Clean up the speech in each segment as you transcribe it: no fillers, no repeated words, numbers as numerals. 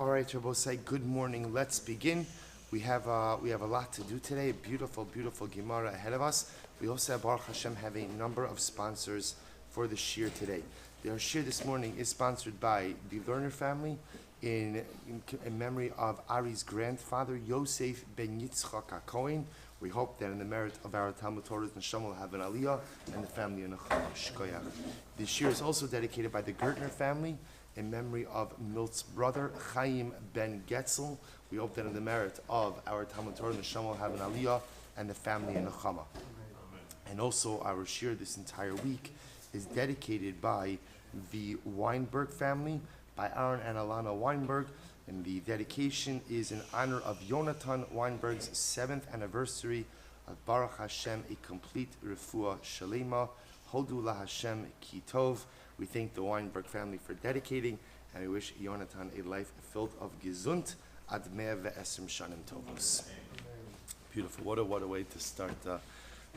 All right, Rabbosai, good morning. Let's begin. We have a lot to do today. A beautiful, beautiful Gemara ahead of us. We also, Baruch Hashem, have a number of sponsors for the shir today. The shir this morning is sponsored by the Lerner family in memory of Ari's grandfather, Yosef ben Yitzchak HaKohen. We hope that in the merit of our Talmud Torah's Neshama will have an aliyah and the family in a shkoyach. The shir is also dedicated by the Gertner family in memory of Milt's brother, Chaim ben Getzel. We hope that in the merit of our Talmud Torah, Neshama will have an aliyah and the family in Nechama. And also our shir this entire week is dedicated by the Weinberg family, by Aaron and Alana Weinberg. And the dedication is in honor of Yonatan Weinberg's 7th anniversary of Baruch Hashem, a complete refuah shalema. Hodu la Hashem ki tov. We thank the Weinberg family for dedicating, and we wish Yonatan a life filled of gezunt ad 120 shanim tovos. Beautiful. What a way to start.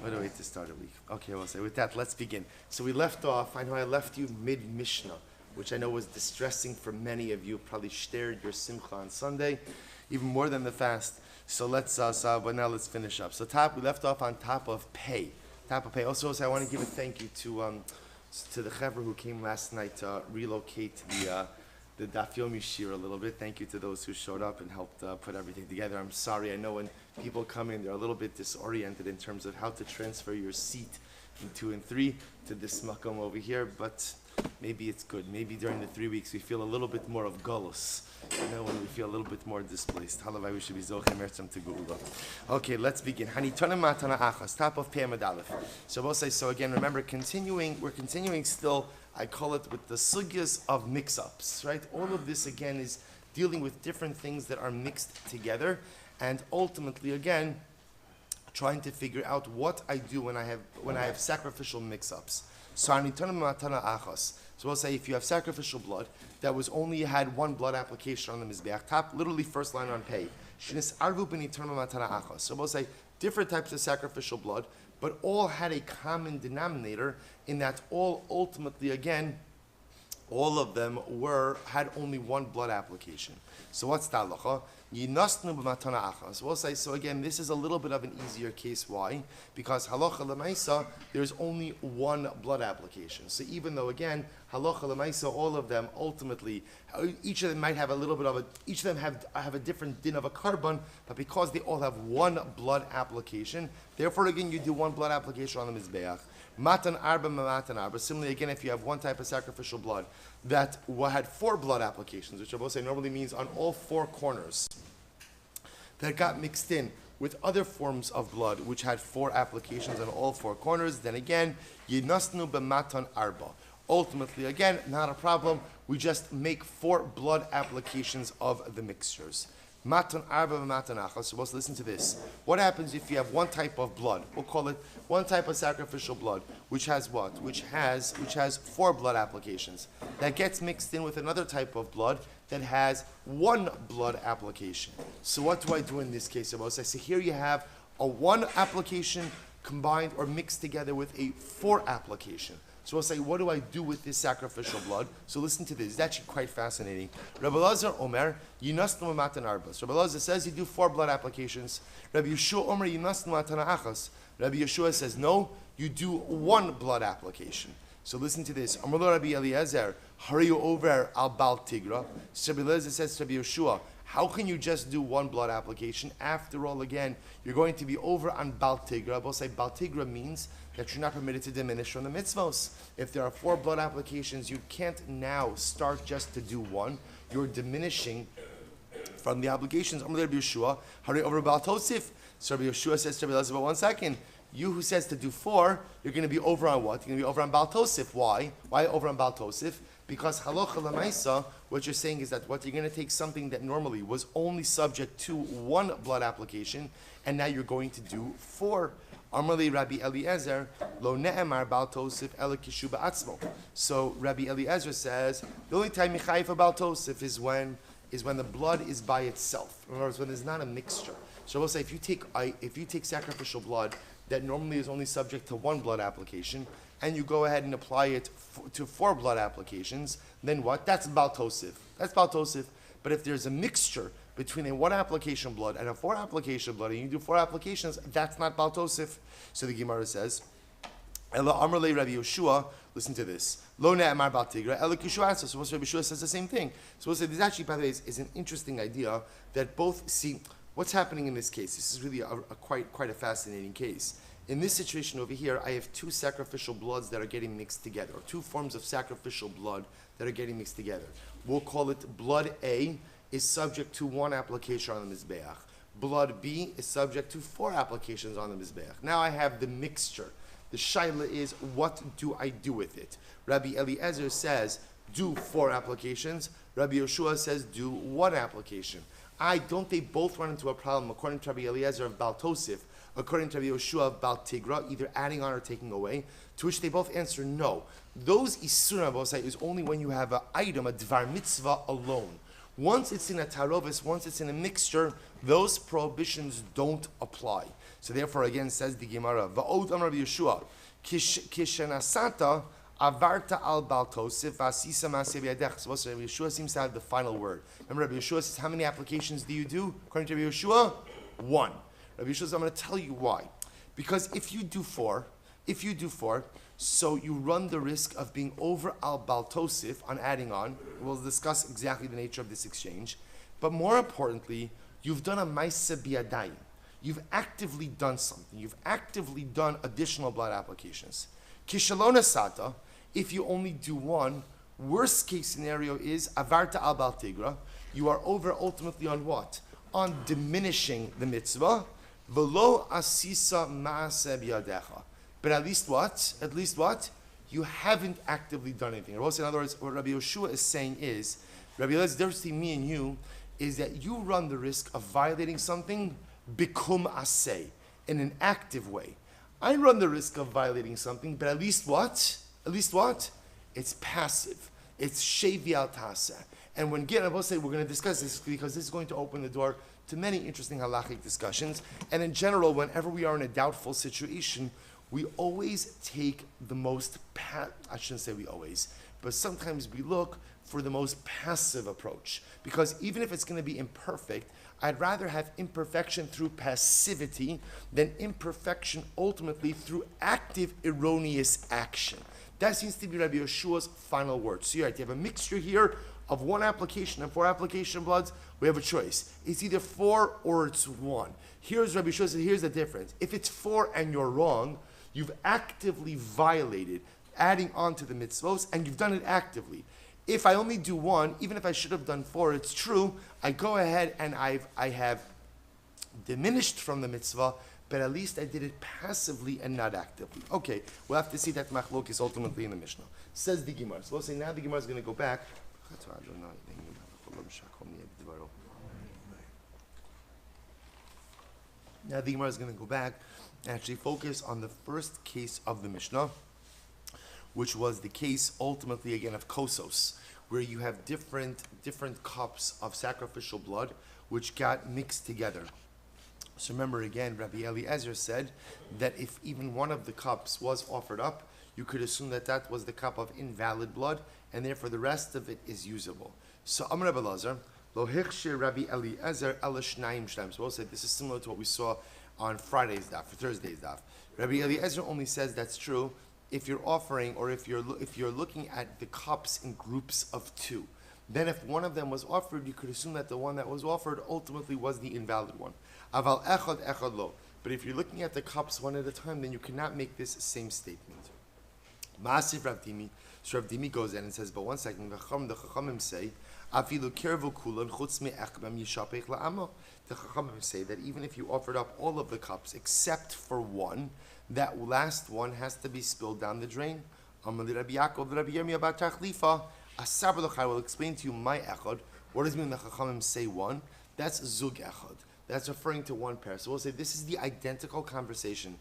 What a way to start a week. Okay, well, with that, let's begin. So we left off. I know I left you mid Mishnah, which I know was distressing for many of you. Probably shared your simcha on Sunday, even more than the fast. So let's. But now let's finish up. So we left off on top of pay. Top of pay. Also, I want to give a thank you to the Chevra who came last night to relocate the Daf Yomi Shir a little bit. Thank you to those who showed up and helped put everything together. I'm sorry, I know when people come in, they're a little bit disoriented in terms of how to transfer your seat in 2 and 3 to this makom over here, but maybe it's good. Maybe during the 3 weeks we feel a little bit more of galus. When we feel a little bit more displaced. Halavai, we should be zochem erzem to Google. Okay, let's begin. Hanitonim matana achas, top of Pei Amud Aleph. So we'll say, so again, remember, we're continuing still, I call it with the sugyas of mix-ups, right? All of this, again, is dealing with different things that are mixed together, and ultimately, again, trying to figure out what I do when I have sacrificial mix-ups. So hanitonim matana achas. So we'll say if you have sacrificial blood that was only had one blood application on the mizbeach, top, literally first line on pay. So we'll say different types of sacrificial blood, but all had a common denominator in that all ultimately, again, all of them had only one blood application. So what's the halacha? So we'll say, so again, this is a little bit of an easier case. Why? Because halacha l'maisa, there's only one blood application. So even though, again, halacha l'maisa, all of them ultimately, each of them might have a little bit of each of them have a different din of a carbon, but because they all have one blood application, therefore again, you do one blood application on the mizbeach. Matan arba matan arba. Similarly, again, if you have one type of sacrificial blood that had 4 blood applications, which I will say normally means on all 4 corners, that got mixed in with other forms of blood which had 4 applications on all 4 corners, then again, yinasnu b'matan arba. Ultimately, again, not a problem. We just make 4 blood applications of the mixtures. Matan arba v'matan achas. So let's listen to this. What happens if you have one type of blood? We'll call it one type of sacrificial blood, which has what? Which has 4 blood applications. That gets mixed in with another type of blood that has 1 blood application. So what do I do in this case? I say here you have a 1 application combined or mixed together with a 4 application. So we'll say, what do I do with this sacrificial blood? So listen to this. It's actually quite fascinating. Rabbi Lazar Omer, Yinasnu matan arbas. Rabbi Lazar says you do 4 blood applications. Rabbi Yeshua Omer, Yinasnu matan achas. Rabbi Yeshua says, no, you do 1 blood application. So listen to this. Amar Rabbi Eliezer, hurry over al Bal Tigra. So Rabbi Eliezer says to Rabbi Yeshua, how can you just do 1 blood application? After all, again, you're going to be over on Bal Tigra. We'll say Bal Tigra means that you're not permitted to diminish from the mitzvos. If there are 4 blood applications, you can't now start just to do 1. You're diminishing from the obligations. Amar Rabbi Yeshua, hurry over Bal Tosif. So Rabbi Yeshua says to Rabbi Eliezer, but 1 second. You who says to do 4, you're going to be over on what? You're going to be over on Bal Tosif. Why? Why over on Bal Tosif? Because halacha l'maisa, what you're saying is that what you're going to take something that normally was only subject to 1 blood application, and now you're going to do 4. Amarli Rabbi Eliezer, lo ne'emar Bal Tosif ela kishu ba'atzmo. So Rabbi Eliezer says the only time you chayiv for Bal Tosif is when the blood is by itself. In other words, when there's not a mixture. So we'll say if you take sacrificial blood that normally is only subject to 1 blood application, and you go ahead and apply it to 4 blood applications, then what? That's Bal Tosif. That's Bal Tosif. But if there's a mixture between a 1 application blood and a 4 application blood, and you do 4 applications, that's not Baal Tosif. So the Gemara says, Ela Amar le Rabbi Yoshua, listen to this. Lo ne'amar Baal Tigra, Ela Kishu. So Rabbi Yoshua says the same thing. So we'll say this actually, by the way, is an interesting idea that both see what's happening in this case. This is really a quite a fascinating case. In this situation over here, I have 2 sacrificial bloods that are getting mixed together, or 2 forms of sacrificial blood that are getting mixed together. We'll call it blood A is subject to 1 application on the Mizbeach. Blood B is subject to 4 applications on the Mizbeach. Now I have the mixture. The shaila is, what do I do with it? Rabbi Eliezer says, do 4 applications. Rabbi Yoshua says, do 1 application. Don't they both run into a problem, according to Rabbi Eliezer of Baal Tosif, according to Rabbi Yoshua of Baal Tigra, either adding on or taking away? To which they both answer no. Those Isurim is only when you have an item, a Dvar Mitzvah alone. Once it's in a tarovis, once it's in a mixture, those prohibitions don't apply. So therefore, again, says the Gemara, Va'od Amar Rabbi Yeshua, Kishenasata avarta al Baal Tosif v'asisa ma'aseh b'yadech. So Rabbi Yeshua seems to have the final word. Remember, Rabbi Yeshua says, how many applications do you do? According to Rabbi Yeshua, 1. Rabbi Yeshua says, I'm going to tell you why. Because if you do 4, so you run the risk of being over al Baal Tosif on adding on. We'll discuss exactly the nature of this exchange. But more importantly, you've done a ma'aseh b'yadayim. You've actively done something. You've actively done additional blood applications. Kishalona sata, if you only do 1, worst case scenario is avarta al Baal Tigra. You are over ultimately on what? On diminishing the mitzvah. Velo asisa ma'aseh b'yadecha. But at least what? You haven't actively done anything. In other words, what Rabbi Yoshua is saying is, Rabbi Eliezer, the difference between me and you is that you run the risk of violating something bikum aseh, in an active way. I run the risk of violating something, but at least what? It's passive. It's shevi al taseh. And when I will say we're going to discuss this because this is going to open the door to many interesting halachic discussions. And in general, whenever we are in a doubtful situation, we always take the most, I shouldn't say we always, but sometimes we look for the most passive approach. Because even if it's going to be imperfect, I'd rather have imperfection through passivity than imperfection ultimately through active erroneous action. That seems to be Rabbi Yeshua's final word. So you have a mixture here of 1 application and 4 application bloods. We have a choice. It's either 4 or it's 1. Here's Rabbi Yeshua says, here's the difference. If it's 4 and you're wrong, you've actively violated adding on to the mitzvos, and you've done it actively. If I only do 1, even if I should have done 4, it's true, I go ahead and I have diminished from the mitzvah, but at least I did it passively and not actively. Okay, we'll have to see that machlok is ultimately in the Mishnah. Says the Gemara. So we'll say now the Gemara is going to go back. Now the Gemara is going to go back and actually focus on the first case of the Mishnah, which was the case ultimately again of kosos, where you have different cups of sacrificial blood which got mixed together. So remember again, Rabbi Eliezer said that if even one of the cups was offered up, you could assume that that was the cup of invalid blood, and therefore the rest of it is usable. So Amar Rabbi Elazar, Lo hichshir Rabbi Eliezer ela shnayim shnaim. So we'll say this is similar to what we saw on Friday's daf, for Thursday's daf. Rabbi Eliezer only says that's true if you're offering, or if you're looking at the cups in groups of 2. Then if one of them was offered, you could assume that the one that was offered ultimately was the invalid one. Aval echad lo. But if you're looking at the cups one at a time, then you cannot make this same statement. Ma'asif Rav Dimi. So Rav Dimi goes in and says, but one second, the Chachamim say, afilu kirvu kulan chutz me'echbem yishapech la'amo. The Chachamim say that even if you offered up all of the cups except for one, that last one has to be spilled down the drain. Amar Rabbi Yaakov, Rabbi Yirmiyah bar Tachlifa, asaber l'chai, will explain to you my echad. What does it mean when the Chachamim say one? That's zug echad. That's referring to one pair. So we'll say this is the identical conversation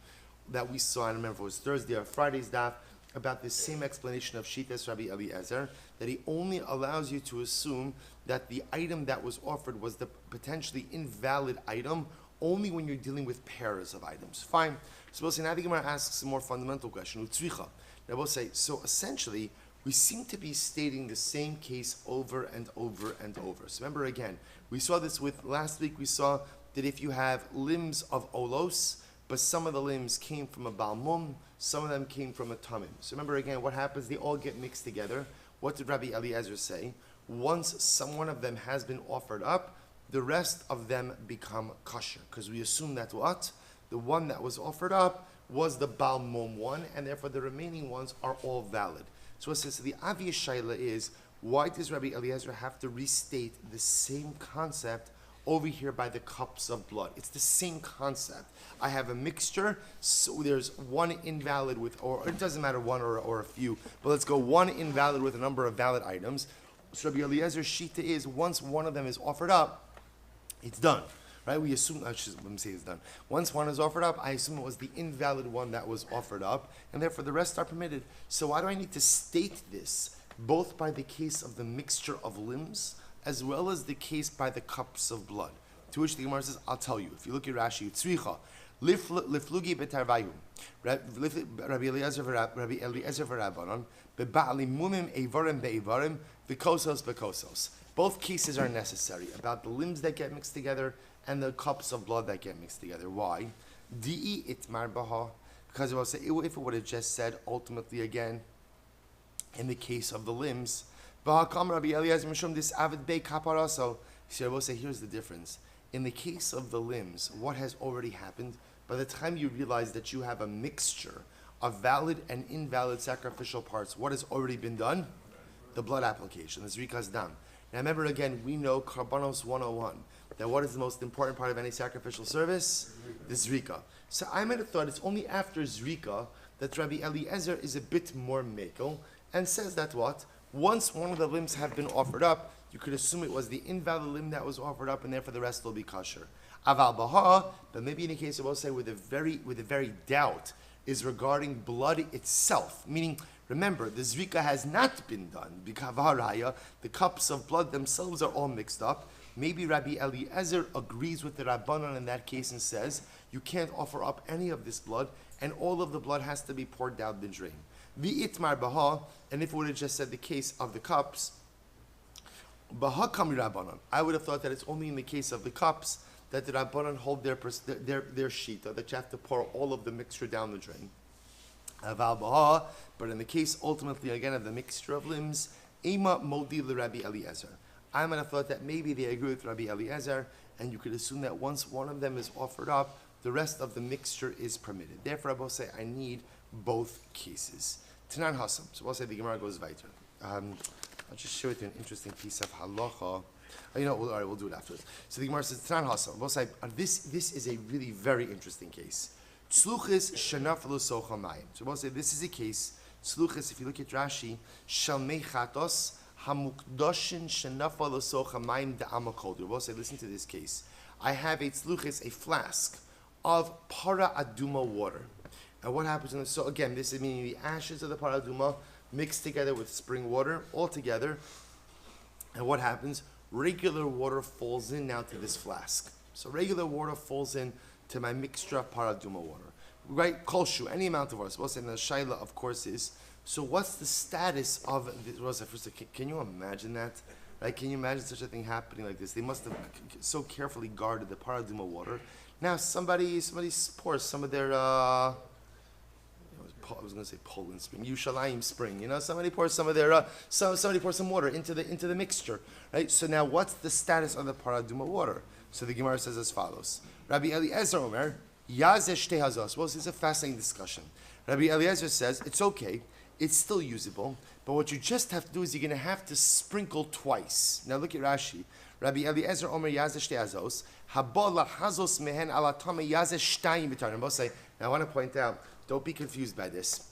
that we saw, I don't remember if it was Thursday or Friday's daf, about this same explanation of Shitas Rabbi Eliezer, that he only allows you to assume that the item that was offered was the potentially invalid item only when you're dealing with pairs of items. Fine. So we'll say, now the Gemara asks a more fundamental question. Utzricha. Now we'll say, so essentially, we seem to be stating the same case over and over and over. So remember again, we saw this with, last week we saw that if you have limbs of olos, but some of the limbs came from a balmum, some of them came from a tamim. So remember again, what happens? They all get mixed together. What did Rabbi Eliezer say? Once some one of them has been offered up, the rest of them become kosher. Because we assume that what? The one that was offered up was the balmum one, and therefore the remaining ones are all valid. So it says the obvious shaila is, why does Rabbi Eliezer have to restate the same concept over here by the cups of blood? It's the same concept. I have a mixture, so there's one invalid with, or it doesn't matter one or a few, but let's go one invalid with a number of valid items. So Rabbi Eliezer's shita is, once one of them is offered up, it's done. Right? We assume, let me say it's done. Once one is offered up, I assume it was the invalid one that was offered up, and therefore the rest are permitted. So why do I need to state this, both by the case of the mixture of limbs, as well as the case by the cups of blood? To which the Gemara says, I'll tell you. If you look at Rashi, Tzricha, liflugi betarvayu, Rabbi Eliezer v'Rabbanon, beba'ali mumim eivarim be'ivarim, v'kosos bekosos. Both cases are necessary, about the limbs that get mixed together and the cups of blood that get mixed together. Why? Di'i itmar baha. Because if it would have just said, ultimately again, in the case of the limbs, Bahakam Rabbi Eliezer Mishum this avid bei kaparaso. So I will say, here's the difference. In the case of the limbs, what has already happened? By the time you realize that you have a mixture of valid and invalid sacrificial parts, what has already been done? The blood application, the zrikas dam. Now remember again, we know Karbanos 101, that what is the most important part of any sacrificial service? The zrika. So I might have thought it's only after zrika that Rabbi Eliezer is a bit more mekel and says that what? Once one of the limbs have been offered up, you could assume it was the invalid limb that was offered up, and therefore the rest will be kosher. Aval baha, but maybe in a case I will say with a very doubt is regarding blood itself. Meaning, remember, the zrika has not been done. B'kavaraya, the cups of blood themselves are all mixed up. Maybe Rabbi Eliezer agrees with the Rabbanon in that case and says, you can't offer up any of this blood, and all of the blood has to be poured down the drain. V'itmar baha, and if we would have just said the case of the cups, baha kami Rabbanon, I would have thought that it's only in the case of the cups that the Rabbanon hold their shita, that you have to pour all of the mixture down the drain. Aval baha, but in the case ultimately again of the mixture of limbs, ema modi Rabbi Eliezer. I might have thought that maybe they agree with Rabbi Eliezer, and you could assume that once one of them is offered up, the rest of the mixture is permitted. Therefore, I will say I need both cases. Tanan Hassam. So we'll say the Gemara goes weiter. I'll just show you an interesting piece of halacha. All right, we'll do it afterwards. So the Gemara says, Tanan Hassam. We'll say, this is a really very interesting case. Tzluchis shenaflu socha mayim. So we'll say, this is a case, tzluchis, if you look at Rashi, shalmei chatos, hamukdoshin shenaflu socha mayim da'amakodu. We'll say, listen to this case. I have a tzluchis, a flask, of para aduma water. And what happens in this? So again, this is meaning the ashes of the para aduma mixed together with spring water, all together. And what happens? Regular water falls in now to this flask. So regular water falls in to my mixture of para aduma water. Right? Kolshu, any amount of water. Supposed to say the shaila, of course, is, so what's the status of this? Rosa, first, can you imagine that? Right? Can you imagine such a thing happening like this? They must have so carefully guarded the para aduma water. Now somebody pours some of their, I was going to say Poland spring, Yushalayim spring. Somebody pours some of their, somebody pours some water into the mixture, right? So now, what's the status of the paraduma water? So the Gemara says as follows: Rabbi Eliezer Omer Yazesh Tehazos. Well, this is a fascinating discussion. Rabbi Eliezer says it's okay, it's still usable, but what you just have to do is you're going to have to sprinkle twice. Now look at Rashi. Rabbi Eliezer Omer Yazesh Tehazos Habola Hazos Mehen Alatame Yazesh Shtayim B'Tarim. Now I want to point out, don't be confused by this.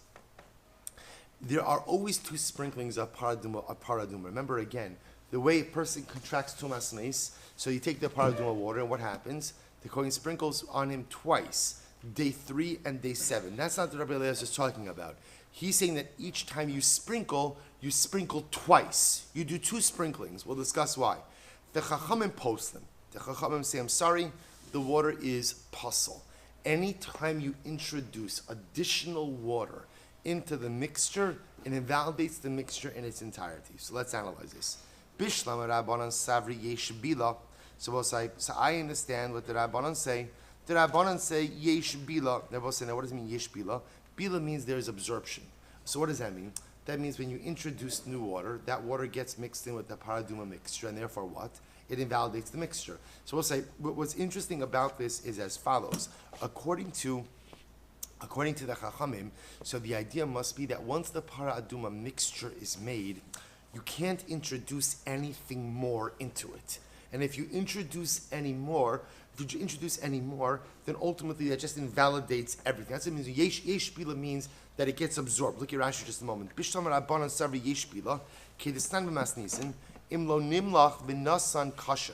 There are always two sprinklings of paraduma. Remember again, the way a person contracts tumas meis, so you take the paraduma water, and what happens? The Kohen sprinkles on him twice, day 3 and day 7. That's not what Rabbi Eliezer is talking about. He's saying that each time you sprinkle twice. You do 2 sprinklings. We'll discuss why. The Chachamim post them. The Chachamim say, I'm sorry, the water is puzzle. Anytime you introduce additional water into the mixture, It invalidates the mixture in its entirety. So let's analyze this. Bishlam Rabbanan Savri Yesh Bila. So we'll say, so I understand what the Rabbanan say. The Rabbanan say Yesh Bila. They will say, now what does it mean Yesh Bila? Bila means there is absorption. So what does that mean? That means when you introduce new water, that water gets mixed in with the paraduma mixture, and therefore what? It invalidates the mixture. So we'll say, what's interesting about this is as follows. According to the Chachamim, so the idea must be that once the paraduma mixture is made, you can't introduce anything more into it. And if you introduce any more, then ultimately that just invalidates everything. That's what it means. Yesh bila means that it gets absorbed. Look at Rashi just a moment. Bishtam Rabbanan Savri Yesh bila, Kedistan b'masnisin, imlo nimlach v'nasan kasha.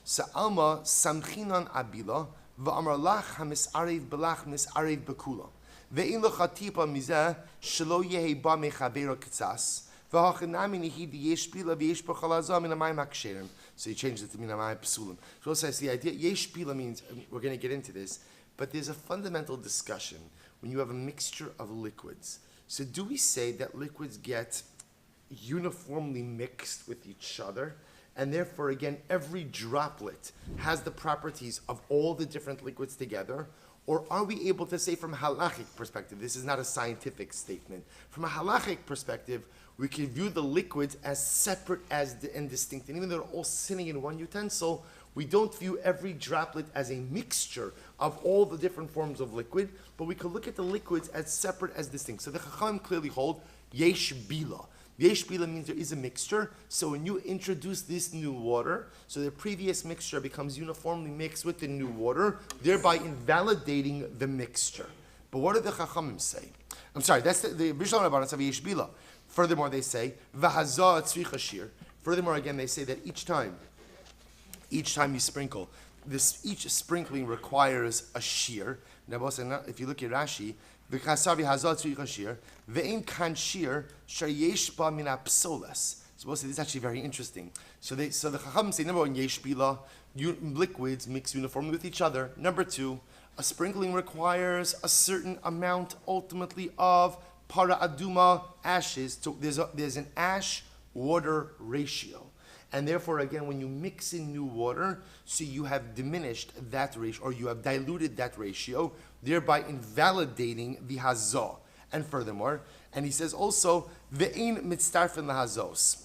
Sa'alma samchinan abila, v'amar lach hamis'arev b'lach mis'arev b'kula. Ve'in l'chatipa mizeh, shelo yehi ba mechavero kitzas. So he changed it to Minamayim Psulim. So says the idea, Yesh Bila means, we're going to get into this, but there's a fundamental discussion when you have a mixture of liquids. So do we say that liquids get uniformly mixed with each other, and therefore, again, every droplet has the properties of all the different liquids together? Or are we able to say from a halachic perspective, this is not a scientific statement, from a halachic perspective, we can view the liquids as separate and distinct. And even though they're all sitting in one utensil, we don't view every droplet as a mixture of all the different forms of liquid, but we can look at the liquids as separate as distinct. So the Chachamim clearly hold Yesh Bila. Yesh Bila means there is a mixture, so when you introduce this new water, so the previous mixture becomes uniformly mixed with the new water, thereby invalidating the mixture. But what do the Chachamim say? I'm sorry, that's the Bishlam Rabbanan of Yesh Bila. Furthermore, they say, V'hazah tzricha shir. Furthermore, again, they say that each time you sprinkle, each sprinkling requires a shear. Now, if you look at Rashi, V'chasar v'hazah tzricha shir, ve'en kan shir, shayesh ba min ha'psoles. So this is actually very interesting. So the Chachamim say, number one, yesh bila, liquids mix uniformly with each other. Number two, a sprinkling requires a certain amount, ultimately, of para aduma ashes. So there's an ash-water ratio. And therefore, again, when you mix in new water, so you have diminished that ratio, or you have diluted that ratio, thereby invalidating the hazah. And furthermore, and he says also, ve'in mitztarfen lahazos.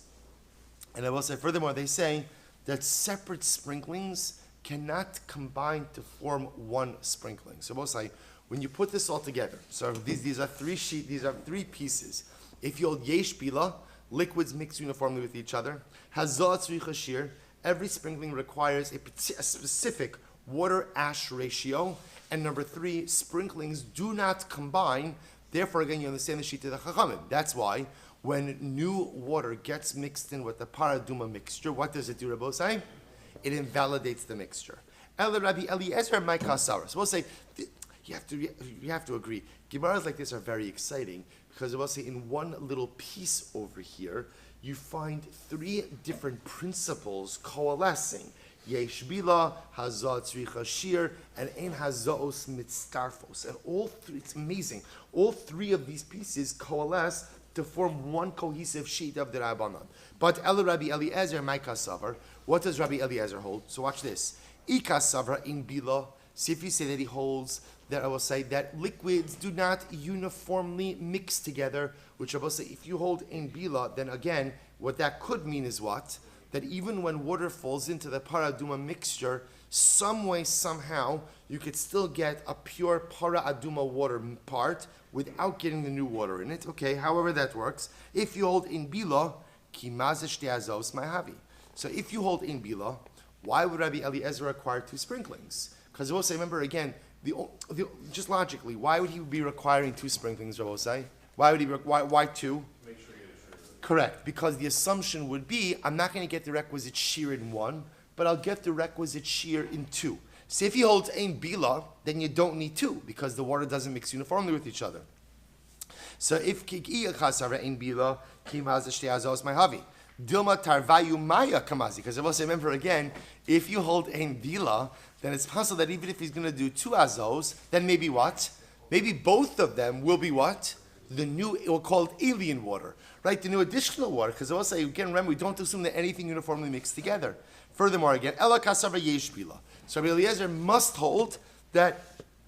And I will say, furthermore, they say that separate sprinklings cannot combine to form one sprinkling. So we'll say, when you put this all together, so these are three pieces. If you hold yesh bila, liquids mix uniformly with each other. Hazah tzricha shir, every sprinkling requires a specific water-ash ratio. And number three, sprinklings do not combine. Therefore, again, you understand the sheet of the Chachamim. That's why when new water gets mixed in with the paraduma mixture, what does it do, Rabbi say? It invalidates the mixture. El Rabbi Eliezer my kasaras. We'll say, you have to agree. Gemaras like this are very exciting because we'll say in one little piece over here, you find three different principles coalescing. Yesh bila, hazah tzricha shir, and ein hazaos mitztarfos. And all three, it's amazing. All three of these pieces coalesce to form one cohesive sheet of the Rabbanan. But El Rabbi Eliezer my kasavar. What does Rabbi Eliezer hold? So watch this. Ika savra in bila. See if you say that he holds that, I will say that liquids do not uniformly mix together, which I will say if you hold in bila, then again, what that could mean is what? That even when water falls into the paraduma mixture, some way, somehow, you could still get a pure paraduma water part without getting the new water in it. Okay, however that works. If you hold in bila, ki mazesh te'azos ma'havi. So if you hold in bila, why would Rabbi Eliezer require two sprinklings? Because we'll say, remember again, just logically, why would he be requiring two sprinklings, Rabbi say? Why would he? Why two? Make sure you get a shear. Correct, because the assumption would be, I'm not going to get the requisite shear in one, but I'll get the requisite shear in two. So if he holds ein bila, then you don't need two, because the water doesn't mix uniformly with each other. So if ein bila, my Dilma tarvayu maya kamazi. Because I will say, remember again, if you hold ein bila, then it's possible that even if he's going to do two azos, then maybe what? Maybe both of them will be what? the new, we'll call it alien water, right? The new additional water, because I'll say, again, remember, we don't assume that anything uniformly mixed together. Furthermore, again, Ela Kasava Yesh Bila. So Rabbi Eliezer must hold that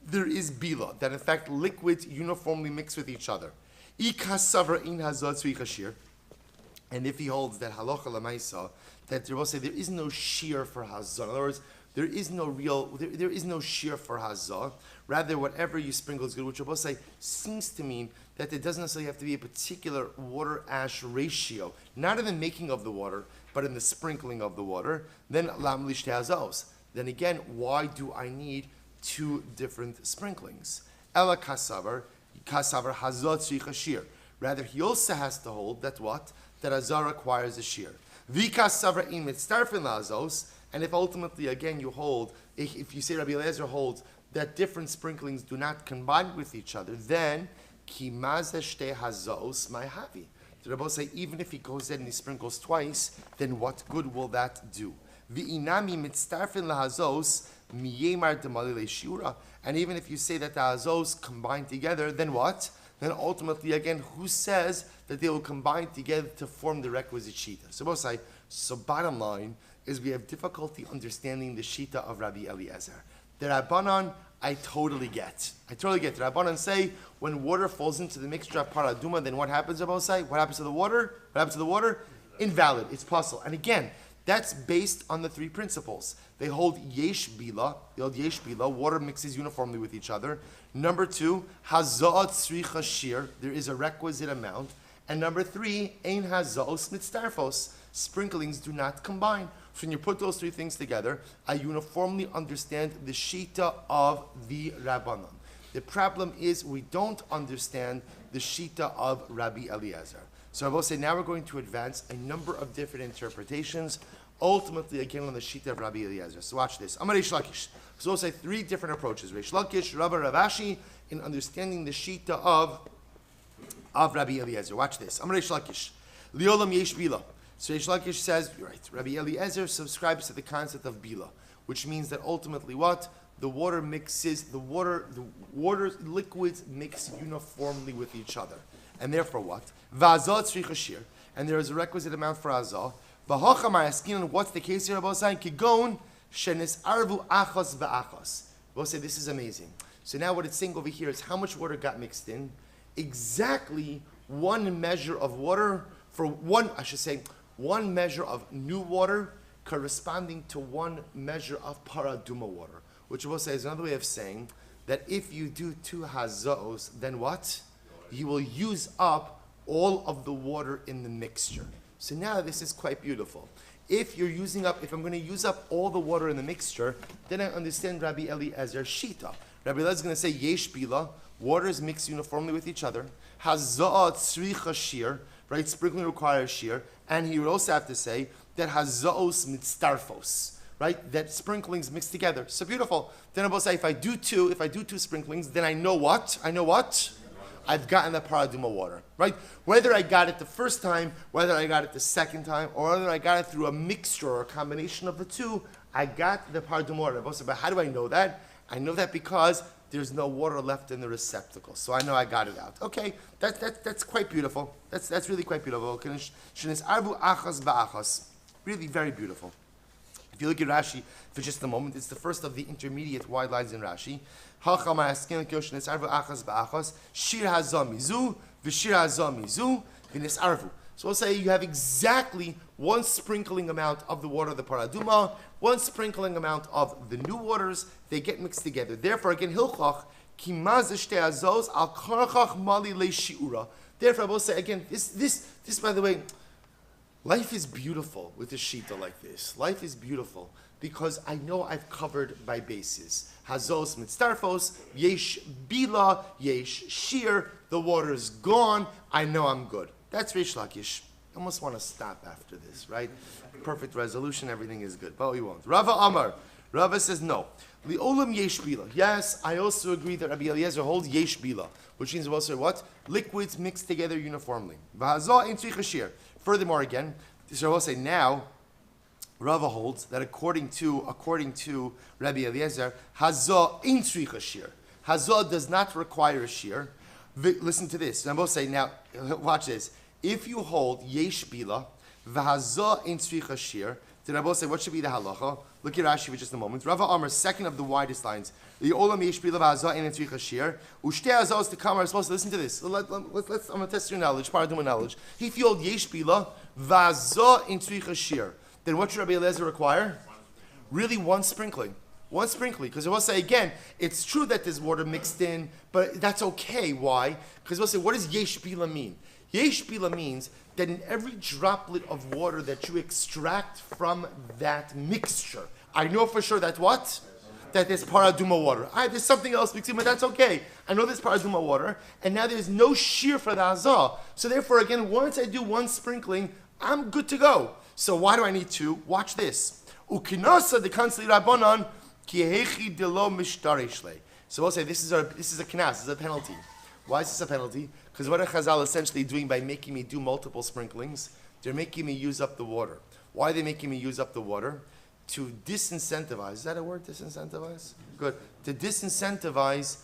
there is Bila, that in fact liquids uniformly mix with each other. I Kasava in Hazot Tzricha. And if he holds that halacha lemaisa, that there will say there is no shear for hazah. In other words, there is no shear for hazah. Rather, whatever you sprinkle is good, which will say seems to mean that it doesn't necessarily have to be a particular water-ash ratio, not in the making of the water, but in the sprinkling of the water. Then lam lishte hazos. Then again, why do I need two different sprinklings? Ela kasavar hazot tzricha shear. Rather, he also has to hold that what? That Azar requires a shear. And if ultimately, again, you hold, if you say Rabbi Eliezer holds that different sprinklings do not combine with each other, then ki mazeshte hazos my havi. The Rabbi say, even if he goes in and he sprinkles twice, then what good will that do? V'inami mitztarfin lahazos miyemar demali leishura. And even if you say that the hazos combine together, then what? Then ultimately, again, who says that they will combine together to form the requisite shita? So bottom line is we have difficulty understanding the shita of Rabbi Eliezer. The Rabbanan, I totally get. The Rabbanan say, when water falls into the mixture of paraduma, then what happens, Rabbi say? What happens to the water? Invalid. It's possible. And again, that's based on the three principles. They hold yesh bila, water mixes uniformly with each other. Number two, haza'at tzricha shir, there is a requisite amount. And number three, ein haza'os mitztarfos, sprinklings do not combine. So when you put those three things together, I uniformly understand the shita of the Rabbanan. The problem is we don't understand the shita of Rabbi Eliezer. So I will say now we're going to advance a number of different interpretations, ultimately again on the shita of Rabbi Eliezer. So watch this. Amar Reish Lakish. So we'll say three different approaches. Reish Lakish, Rabbi Ravashi, in understanding the shita of Rabbi Eliezer. Watch this. Amar Reish Lakish. Liolam yesh bila. So Reish Lakish says, you're right, Rabbi Eliezer subscribes to the concept of bila, which means that ultimately what? The water liquids mix uniformly with each other. And therefore what? Va'azah tzricha shir. And there is a requisite amount for azah. V'hocha ma'askin, what's the case here about saying? Kigon shenis arvu achos ba'achos. We'll say this is amazing. So now what it's saying over here is how much water got mixed in. Exactly one measure of water for one measure of new water corresponding to one measure of paraduma water. Which we'll say is another way of saying that if you do two hazos, then what? You will use up all of the water in the mixture. So now this is quite beautiful. If I'm going to use up all the water in the mixture, then I understand Rabbi Eliezer shita. Rabbi Eliezer is going to say yesh bila, waters mix uniformly with each other. Haza'at tzricha shir, right? Sprinkling requires shear, and he would also have to say that haza'os mitztarfos, right? That sprinklings mix together. So beautiful. Then I will say if I do two sprinklings, then I know what? I've gotten the paraduma water, right? Whether I got it the first time, whether I got it the second time, or whether I got it through a mixture or a combination of the two, I got the paraduma water. But how do I know that? I know that because there's no water left in the receptacle, so I know I got it out. Okay, that's quite beautiful. That's really quite beautiful. Really very beautiful. If you look at Rashi for just a moment, it's the first of the intermediate wide lines in Rashi. Shir hazamizu, v'shir hazamizu, v'nisarvu. So we'll say you have exactly one sprinkling amount of the water of the paraduma, one sprinkling amount of the new waters, they get mixed together. Therefore, again, hilchach, ki mazeshte azos al karchach mali le shiura. Therefore, I will say again, this by the way, life is beautiful with a shita like this. Life is beautiful because I know I've covered my bases. Hazos mitztarfos, yesh bila, yesh shir, the water's gone, I know I'm good. That's Reish Lakish. I almost want to stop after this, right? Perfect resolution, everything is good. But we won't. Rava Amar. Rava says no. Li'olam yesh bila. Yes, I also agree that Rabbi Eliezer holds yesh bila, which means also what? Liquids mixed together uniformly. V'hazah in tzricha shir. Furthermore, again, so I will say now, Rava holds that according to Rabbi Eliezer, hazah in tzricha shir. Hazah does not require a shir. Listen to this. And I will say now, watch this. If you hold yesh bila v'hazah in tzricha shir, then I will say what should be the halacha? Look at Rashi for just a moment. Rava Amar, second of the widest lines. The olam yesh bila v'hazah in tzricha shir. Ushtei hazahos to come are supposed to listen to this. Let's I'm gonna test your knowledge, paraduma knowledge. If you hold yesh bila v'hazah in tzricha shir, then what should Rabbi Eliezer require? Really one sprinkling. One sprinkling, because I will say again, it's true that there's water mixed in, but that's okay. Why? Because we'll say, what does yesh bila mean? Yesh bila means that in every droplet of water that you extract from that mixture, I know for sure that what? That there's paraduma water. There's something else mixed in, but that's okay. I know there's paraduma water, and now there's no shear for the hazah. So therefore, again, once I do one sprinkling, I'm good to go. So why do I need two? Watch this. Ukinasa de kansli rabbanon. So we'll say this is a knas, this is a penalty. Why is this a penalty? Because what are Chazal essentially doing by making me do multiple sprinklings? They're making me use up the water. Why are they making me use up the water? To disincentivize. Is that a word, disincentivize? Good. To disincentivize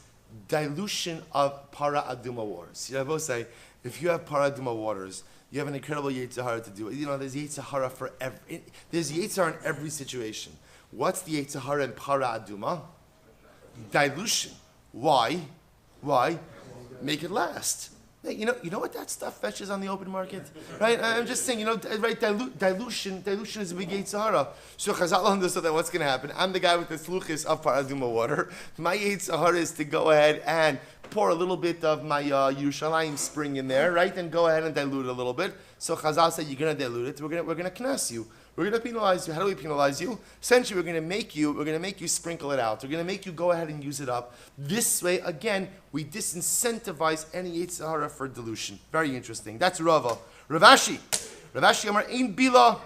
dilution of para aduma waters. See, I will say, if you have para aduma waters, you have an incredible Yetzirah to do it. You know, there's Yetzirah for every, there's Yetzirah in every situation. What's the Yetzirah in para aduma? Dilution. Why? Make it last. You know what that stuff fetches on the open market, right? I'm just saying, right? Dilution is a big Yetzirah. So Chazal understood that what's going to happen. I'm the guy with the sluchis of para aduma water. My Yetzirah is to go ahead and pour a little bit of my Yerushalayim spring in there, right? And go ahead and dilute it a little bit. So Chazal said, you're going to dilute it. We're going to knas you. We're going to penalize you. How do we penalize you? Essentially, we're going to make you sprinkle it out. We're going to make you go ahead and use it up. This way, again, we disincentivize any Yetzirah for dilution. Very interesting. That's Rava. Ravashi Amar Ein Bila.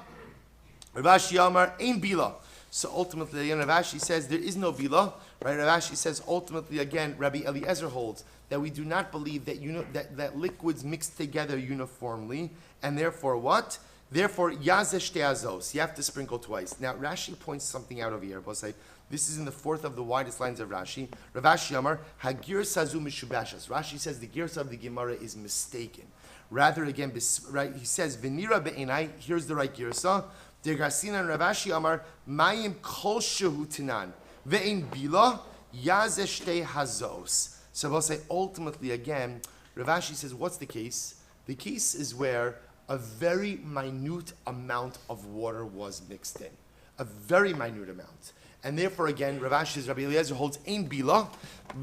Ravashi Amar Ein Bila. So ultimately, again, Ravashi says there is no Bila. Right? Ravashi says ultimately, again, Rabbi Eliezer holds that we do not believe that that liquids mix together uniformly, and therefore what? Therefore, yazesh teazos. You have to sprinkle twice. Now, Rashi points something out over here. We'll say this is in the fourth of the widest lines of Rashi. Ravashi Amar Hagir Sazu Mishubashas. Rashi says the gears of the Gemara is mistaken. Rather, again, right? He says Venira be'enai. Here's the right girsa. Degasina and Ravashi Amar Mayim Kol Shehu Tinan Ve'in Bila Yazesh Tehazos. So we'll say ultimately again, Ravashi says, what's the case? The case is where a very minute amount of water was mixed in. A very minute amount. And therefore, again, Rabbi Eliezer holds Ein Bila.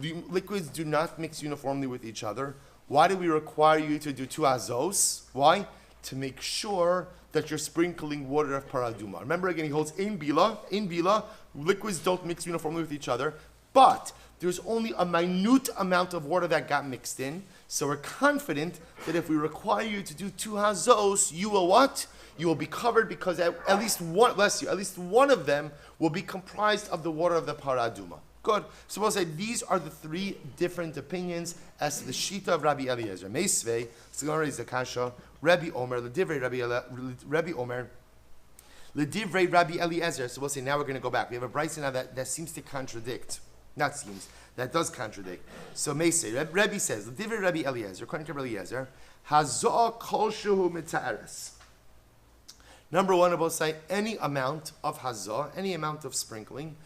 Liquids do not mix uniformly with each other. Why do we require you to do two azos? Why? To make sure that you're sprinkling water of paraduma. Remember, again, he holds Ein Bila. Ein Bila, liquids don't mix uniformly with each other. But there's only a minute amount of water that got mixed in. So we're confident that if we require you to do two hazos, you will what? You will be covered because at least one, bless you, at least one of them will be comprised of the water of the paraduma. Good. So we'll say these are the three different opinions as to the shita of Rabbi Eliezer. Meisvei, Sigamari Zakasha, Rabbi Omer, Ledivrei Rabbi Omer, Ledivrei Rabbi Eliezer. So we'll say now we're going to go back. We have a brayso now that seems to contradict. Not seems. That does contradict. So Meisei, Rebbe says, the Divrei Rabbi Eliezer, according to Rabbi Eliezer, Hazah kol shehu mitzaeres. Number one, I will say any amount of hazah, any amount of sprinkling,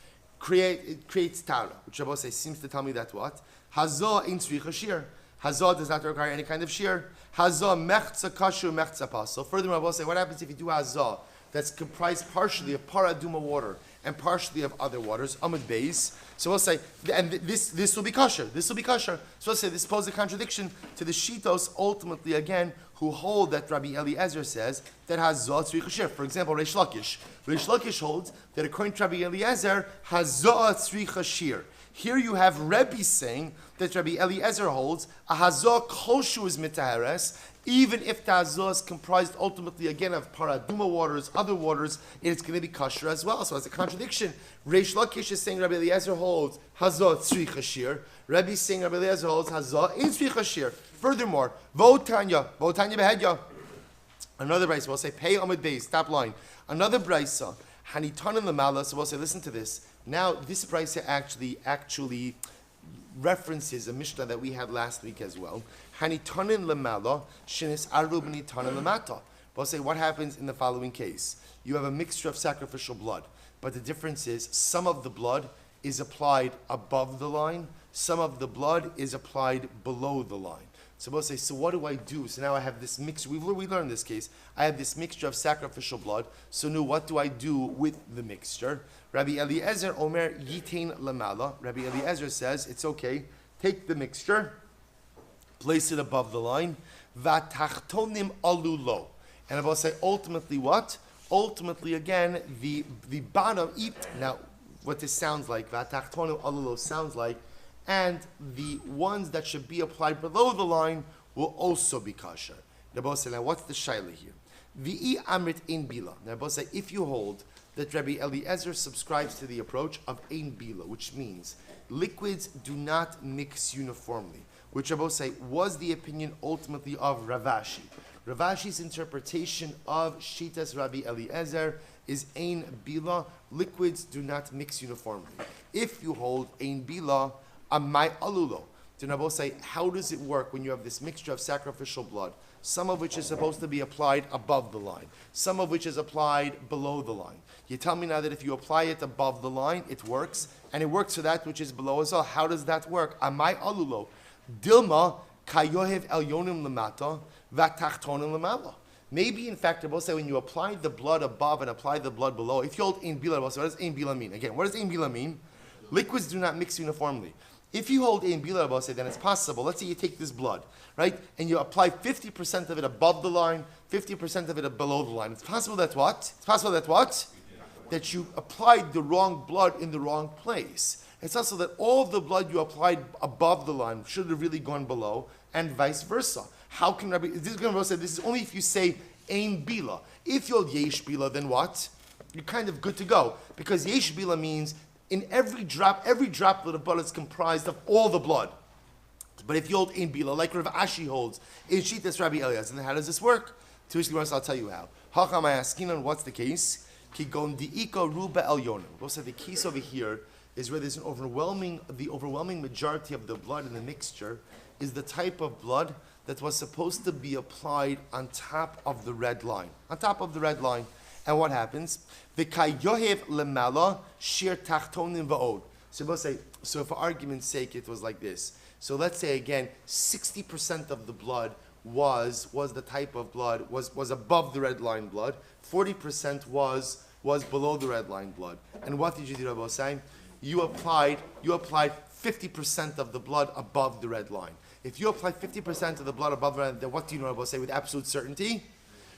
creates tara, which I will say seems to tell me that what? Hazah in tzricha shir. Hazah does not require any kind of shir. Hazah mechza kashu mechza pas. So furthermore, I will say, what happens if you do hazah that's comprised partially of paraduma water and partially of other waters, amud beis. So we'll say, and this will be kosher. This will be kosher. So we'll say this poses a contradiction to the shitos ultimately again who hold that Rabbi Eliezer says that hazah tzricha shir. For example, Reish Lakish. Reish Lakish holds that according to Rabbi Eliezer, hazah tzricha shir. Here you have Rebbe saying that Rabbi Eliezer holds a hazah koshu is mitahares. Even if the hazah is comprised ultimately again of paraduma waters, other waters, it's going to be kosher as well. So as a contradiction, Reish Lakish is saying Rabbi Eliezer holds hazah tzricha shir. Rebbe is saying Rabbi Eliezer holds hazah in tzricha shir. Furthermore, Votanya behedya. Another brayso, we'll say pay amud beis, top line. Another brayso, hanitan in the mala. So we'll say, listen to this. Now this brayso actually references a Mishnah that we had last week as well. Hanitonin lemala, shinis aru b'nitonin lemata. We'll say what happens in the following case. You have a mixture of sacrificial blood, but the difference is some of the blood is applied above the line, some of the blood is applied below the line. So we'll say, so what do I do? So now I have this mixture. We learned this case. I have this mixture of sacrificial blood. So now what do I do with the mixture? Rabbi Eliezer Omer Yitain Lamala. Rabbi Eliezer says, it's okay. Take the mixture, place it above the line. Vatachtonim alulo. And I will say, ultimately what? Ultimately, again, the bottom. Now, what this sounds like, vatachtonim alulo sounds like, and the ones that should be applied below the line will also be kosher. Rabbi say, now what's the shaila here? V'i amrit ein bila. Now Rabbi say, if you hold that Rabbi Eliezer subscribes to the approach of ein bila, which means liquids do not mix uniformly, which Rabbi say was the opinion ultimately of Rav Ashi. Rav Ashi's interpretation of Shitas Rabbi Eliezer is ein bila, liquids do not mix uniformly. If you hold ein bila, Amai alulo. Then Rabbi say, how does it work when you have this mixture of sacrificial blood, some of which is supposed to be applied above the line, some of which is applied below the line? You tell me now that if you apply it above the line, it works, and it works for that which is below as well. How does that work? Amai alulo. Dilma kayohev elyonim lemata vatachtonim lemala. Maybe, in fact, Rabbi say when you apply the blood above and apply the blood below, if you hold ein bila, what does ein bila mean? Again, what does ein bila mean? Liquids do not mix uniformly. If you hold ein bila, then it's possible. Let's say you take this blood, right, and you apply 50% of it above the line, 50% of it below the line. It's possible that what? It's possible that what? That you applied the wrong blood in the wrong place. It's also that all of the blood you applied above the line should have really gone below, and vice versa. How can Rabbi? This is going to say this is only if you say ein bila. If you hold yesh bila, then what? You're kind of good to go, because yesh bila means in every droplet of blood is comprised of all the blood. But if you hold ein bila, like Rav Ashi holds, in Shitas Rabbi Eliezer, then how does this work? To which I'll tell you how. Hacham Ayaskinan, what's the case? Ki gondiika ruba elyonim. We'll say the case over here is where there's the overwhelming majority of the blood in the mixture is the type of blood that was supposed to be applied on top of the red line. On top of the red line. And what happens? V'kayohev lemala shir tachtonim va'od. So we'll say, so for argument's sake, it was like this. So let's say again, 60% of the blood was the type of blood, was above the red line blood, 40% was below the red line blood. And what did you do, Rabbi say? You applied 50% of the blood above the red line. If you apply 50% of the blood above the red line, then what do you know, Rabbi say, with absolute certainty?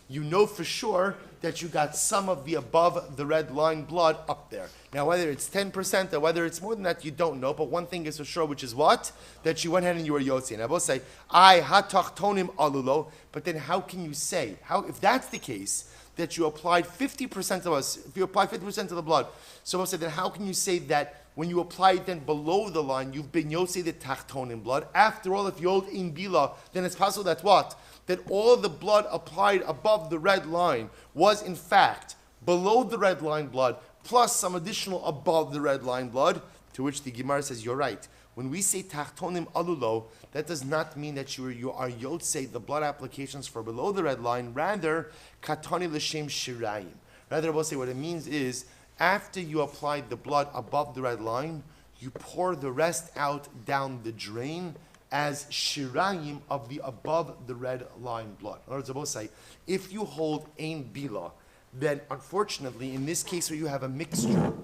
You know for sure that you got some of the above the red line blood up there. Now, whether it's 10% or whether it's more than that, you don't know. But one thing is for sure, which is what? That you went ahead and you were yotzi. And I will say, hatachtonim alulo. But then how can you say, if that's the case, that you applied 50% of us, if you apply 50% of the blood, so I will say, then how can you say that when you apply it then below the line, you've been yotzi the tachtonim blood? After all, if you hold in bila, then it's possible that what? That all the blood applied above the red line was in fact below the red line blood, plus some additional above the red line blood, to which the Gemara says, you're right. When we say tachtonim alulo, that does not mean that you are yotze the blood applications for below the red line, rather, katani l'shem shirayim. Rather, we'll say what it means is, after you apply the blood above the red line, you pour the rest out down the drain, as shirayim of the above the red line blood. In other words, I will say, if you hold ein bila, then unfortunately, in this case where you have a mixture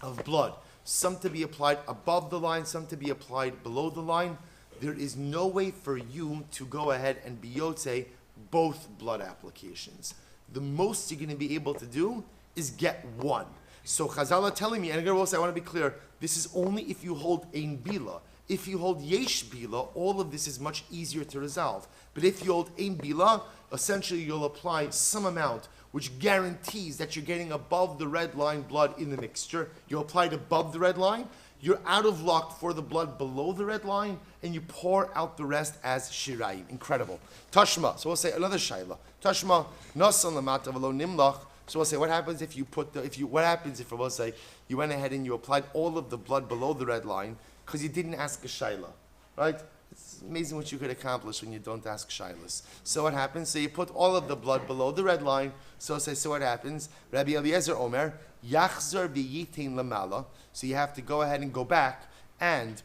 of blood, some to be applied above the line, some to be applied below the line, there is no way for you to go ahead and be yotze both blood applications. The most you're going to be able to do is get one. So Chazal are telling me, and again, I want to be clear, this is only if you hold ein bila. If you hold yesh bila, all of this is much easier to resolve. But if you hold ein bila, essentially you'll apply some amount which guarantees that you're getting above the red line blood in the mixture. You apply it above the red line, you're out of luck for the blood below the red line, and you pour out the rest as shirayim. Incredible. Tashma. So we'll say another shayla. Tashma nasan lamata v'lo nimlach. So we'll say, what happens if you went ahead and you applied all of the blood below the red line, Because you didn't ask a shaila, right? It's amazing what you could accomplish when you don't ask shailas. So what happens? So you put all of the blood below the red line. So what happens? Rabbi Eliezer Omer, Yachzor v'yitin lamala. So you have to go ahead and go back and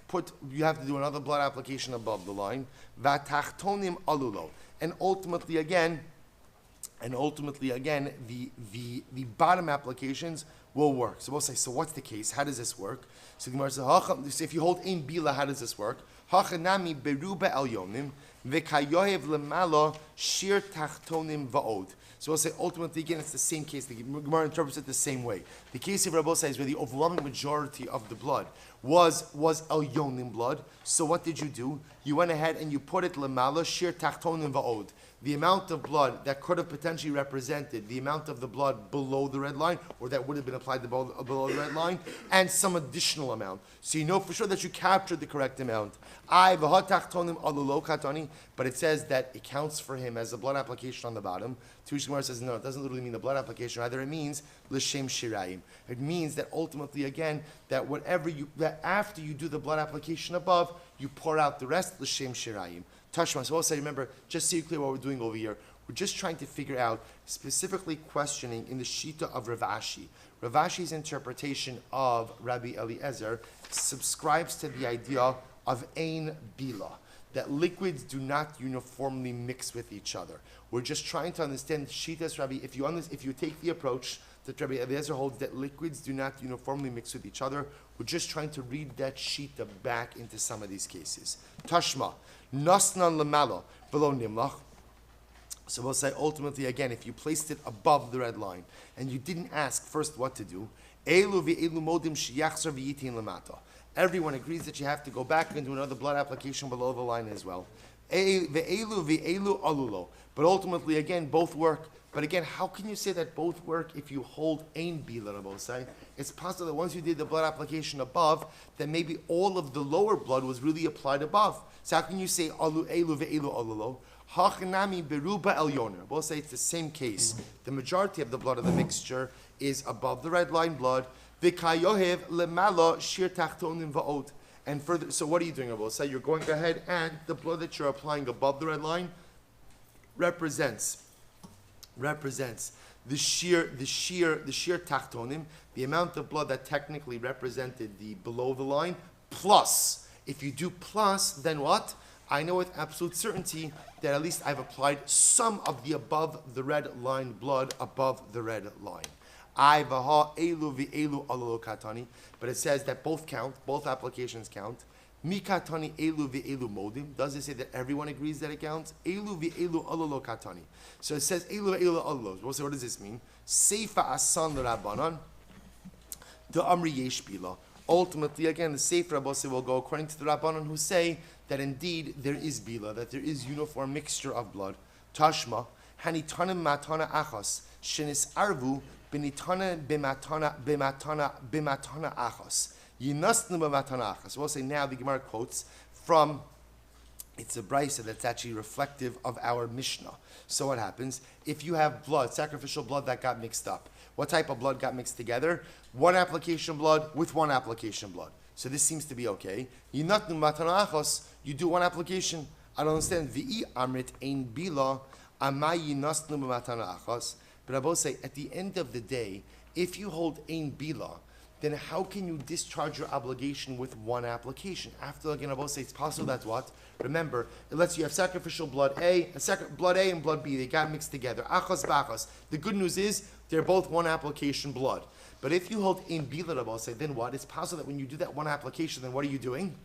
you have to do another blood application above the line. Vatachtonim alulo. And ultimately again, the bottom applications will work. So we'll say, so what's the case? How does this work? So the Gemara says, so if you hold ein bila, how does this work? Hachanami beruba elyonim v'kayohev lemalo shir tachtonim va'od. So we'll say, ultimately, again, it's the same case. The Gemara interprets it the same way. The case of Rabbi says where the overwhelming majority of the blood was elyonim blood. So what did you do? You went ahead and you put it lemalo shir tachtonim va'od. The amount of blood that could have potentially represented the amount of the blood below the red line, or that would have been applied below the red line, and some additional amount. So you know for sure that you captured the correct amount. But it says that it counts for him as a blood application on the bottom. Tush Gemara says, no, it doesn't literally mean the blood application, rather it means l'shem shirayim. It means that ultimately, again, that that after you do the blood application above, you pour out the rest l'shem shirayim. Tashma. So also remember, just so you're clear what we're doing over here, we're just trying to figure out, specifically questioning in the Shita of Rav Ashi. Rav Ashi's interpretation of Rabbi Eliezer subscribes to the idea of ein bila, that liquids do not uniformly mix with each other. We're just trying to understand Shita's Rabbi. If you take the approach that Rabbi Eliezer holds that liquids do not uniformly mix with each other, we're just trying to read that Shita back into some of these cases. Tashma. Nasnan lamalo below nimlach. So we'll say ultimately again, if you placed it above the red line and you didn't ask first what to do, elu v'elu modim sheyachzor v'yitin lamata. Everyone agrees that you have to go back and do another blood application below the line as well. Ve'elu v'elu alulo. But ultimately again, both work. But again, how can you say that both work if you hold ein bila on both sides? It's possible that once you did the blood application above, that maybe all of the lower blood was really applied above. So how can you say alu elu ve'elu alulo? Hachanami beruba elyoner. We'll say it's the same case. The majority of the blood of the mixture is above the red line blood. V'kayohev lemalo shir tachtonim va'od. And further, so what are you doing? We'll say you're going ahead and the blood that you're applying above the red line represents the sheer tachtonim, the amount of blood that technically represented the below the line, plus. If you do plus, then what? I know with absolute certainty that at least I've applied some of the above the red line blood above the red line. But it says that both count, both applications count. Mikatani elu ve'elu modim. Does it say that everyone agrees that it counts? Elu ve'elu alolo katani. So it says elu ve'elu alolos. We'll say, what does this mean? Seifa asan l'rabbanan. The amri yesh bila. Ultimately, again, the Sefer Rabbi will go according to the Rabbanan who say that indeed there is bila, that there is uniform mixture of blood. Tashma, hanitanim matana achas, shenis arvu, benitana bimatana achas. Yinasnu b'matana achas. We'll say now the Gemara quotes from, it's a brisa that's actually reflective of our Mishnah. So what happens? If you have blood, sacrificial blood that got mixed up, what type of blood got mixed together? One application blood with one application blood. So this seems to be okay. Yinatnu matana achos, you do one application. I don't understand. V'i amrit ein bila, amay yinasnu b'matana achos. But I both say, at the end of the day, if you hold ein bila, then how can you discharge your obligation with one application? After, again, I both say it's possible that what? Remember, it lets you have sacrificial blood A, blood A and blood B. They got mixed together. Achos b'achos. The good news is they're both one application blood. But if you hold in bila, I both say, then what? It's possible that when you do that one application, then what are you doing?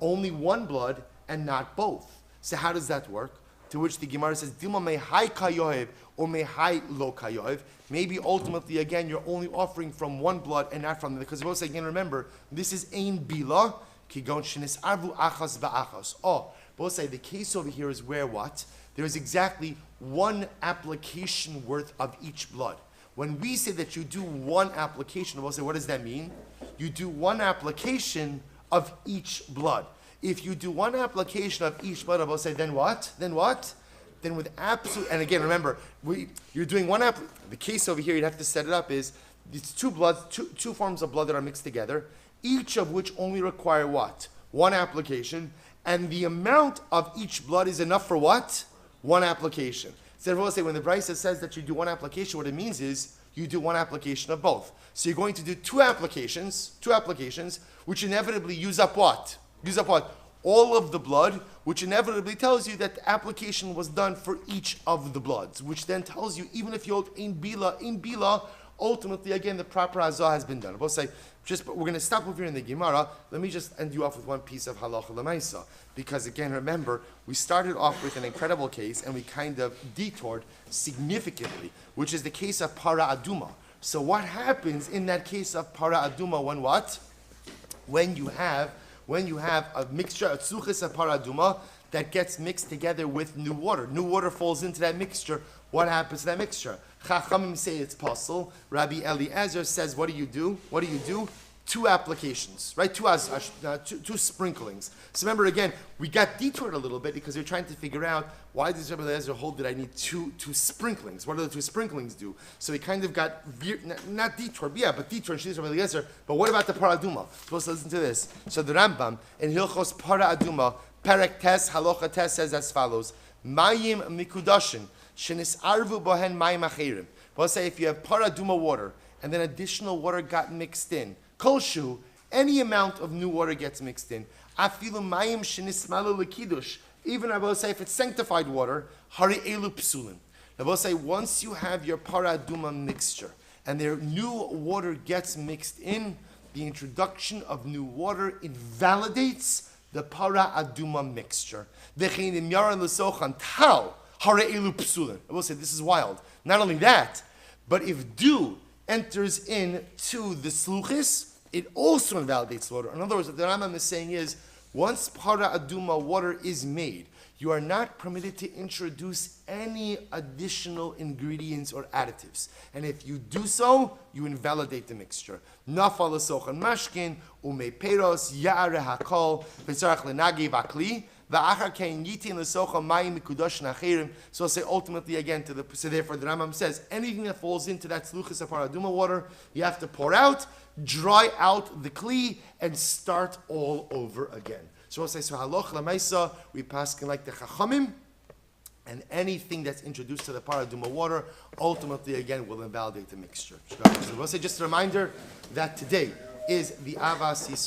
Only one blood and not both. So how does that work? To which the Gemara says, Dilma me hai kayohev or me hai lo kayohev. Maybe ultimately, again, you're only offering from one blood and not from the other. Because we'll say, again, remember, this is ein bila, kigon shenis arvu achas ba'achas. Oh, we'll say the case over here is where what? There is exactly one application worth of each blood. When we say that you do one application, we'll say, what does that mean? You do one application of each blood. If you do one application of each blood, we'll say, then what? Then what? Then with absolute, and again, remember, you're doing one the case over here, you'd have to set it up is, it's two forms of blood that are mixed together, each of which only require what? One application, and the amount of each blood is enough for what? One application. So everyone will say when the Brisa says that you do one application, what it means is you do one application of both. So you're going to do two applications, which inevitably use up what? All of the blood, which inevitably tells you that the application was done for each of the bloods, which then tells you, even if you hold in bila, ultimately, again, the proper azah has been done. We'll say, but we're going to stop over here in the Gemara. Let me just end you off with one piece of halacha lemaisa. Because again, remember, we started off with an incredible case, and we kind of detoured significantly, which is the case of para aduma. So what happens in that case of para aduma when what? When you have a mixture, a tzuchis of para aduma, that gets mixed together with new water. New water falls into that mixture. What happens to that mixture? Chachamim say it's possible. Rabbi Eliezer says, what do you do? Two applications, right? Two sprinklings. So remember, again, we got detoured a little bit because we're trying to figure out why does Rabbi Eliezer hold that I need two sprinklings? What do the two sprinklings do? So we kind of got, not detoured, but detoured, she's Rabbi Eliezer. But what about the para aduma? Supposed to listen to this. So the Rambam in Hilchos para aduma, Perek Tes, Halacha Tes says as follows: Mayim mikudashin shenis arvu bohen mayim acherim. We'll say if you have para aduma water and then additional water got mixed in, kolshu, any amount of new water gets mixed in. Afilu mayim shenis malu lekidush. Even I will say if it's sanctified water, hari elu psulin. I will say once you have your para aduma mixture and their new water gets mixed in, the introduction of new water invalidates the para aduma mixture. I will say this is wild. Not only that, but if dew enters into the sluchis, it also invalidates the water. In other words, what the Rambam is saying is, once para aduma water is made, you are not permitted to introduce any additional ingredients or additives. And if you do so, you invalidate the mixture. Nafal esochan mashkin, ume peros, ya'are hakol, v'tzarach lenagi v'akli, v'achar kein yitin l'esochan mayim mikudosh nachirim. So I'll say ultimately again so therefore the Rambam says, anything that falls into that sluchis of paraduma water, you have to pour out, dry out the kli, and start all over again. So we'll say, so haloch lamaisa, we pass like the chachamim, and anything that's introduced to the paraduma water, ultimately again will invalidate the mixture. So we'll say just a reminder that today is the Avas Yisrael.